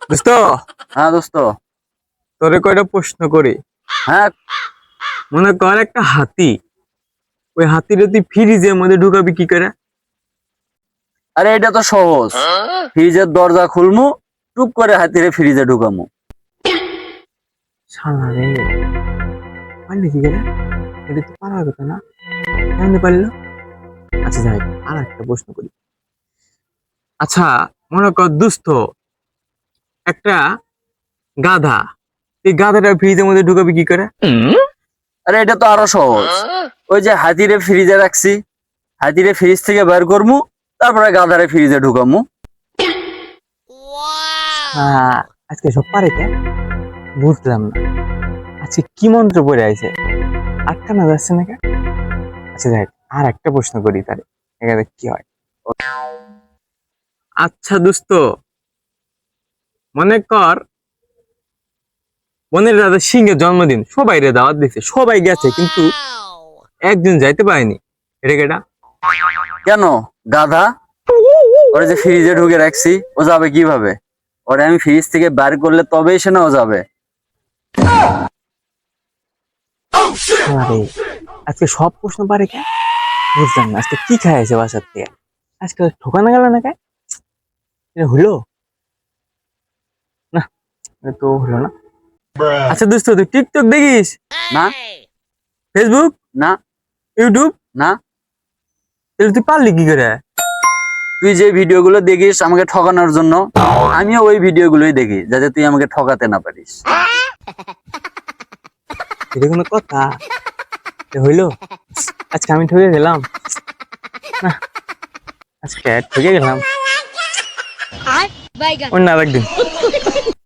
দোস্ত, হ্যাঁ দোস্ত। তোরে কয়টা প্রশ্ন করি। হ্যাঁ, মনে কর একটা হাতি, ওই হাতিরে তুই ফ্রিজের মধ্যে ঢুকাবি কি করে? আরে এটা তো সহজ। ফ্রিজের দরজা খুলমু, টুক করে হাতিরে ফ্রিজে ঢুকামু। শালা রে, পারলি কি করে? এটা তো পারার কথা না, কেমনে পারলো? আচ্ছা যাই, আর একটা প্রশ্ন করি। আচ্ছা, মনে কর দোস্ত, একটা গাধা, এই গাধাটা ফ্রিজের মধ্যে ঢুকাবি কি করে? আরে এটা তো আরো সহজ। ওই যে হাতিরে ফ্রিজে রাখছি, হাতিরে ফ্রিজ থেকে বের করমু, তারপরে গাধারে ফ্রিজে ঢুকামু। হ্যাঁ, আজকে সব পারে কে? বুঝলাম না। আচ্ছা কি মন্ত্র পড়ে আছে, আটকানো যাচ্ছে না কে? আচ্ছা দেখ, আর একটা প্রশ্ন করি তাহলে, এখানে কি হয়। আচ্ছা দোস্ত, মনে কর বোনের দাদা সিংহের জন্মদিন, সবাই রে দাওয়াত দিছে, সবাই গেছে, কিন্তু একজন যাইতে পারেনি। এটা কেটা? কেন? গাধা। ওরে যে ফ্রিজে ঢুকে রাখছি, ও যাবে কিভাবে? ওরে আমি ফ্রিজ থেকে বের করলে তবেই সে না ও যাবে। আরে, আজকে সব প্রশ্ন পারে কে? বুঝলাম না, আজকে কি খাইছে বাসার থেকে? আজকে ঠোকানো গেল না কে? এটা হলো না, এটা তো হলো না। আচ্ছা দোস্ত, তুই টিকটক দেখিস? না, ফেসবুক? না, ইউটিউব? না। তাহলে তুই পারলি কি করে? তুই যে ভিডিওগুলো দেখিস আমাকে ঠকানোর জন্য, আমিও ওই ভিডিওগুলোই দেখি, যাতে তুই আমাকে ঠকাতে না পারিস। এটা কোনো কথা? এটা হইলো? আজকে আমি ঠকে গেলাম না, আজকে ঠকে গেলাম। অন্য আরেকদিন।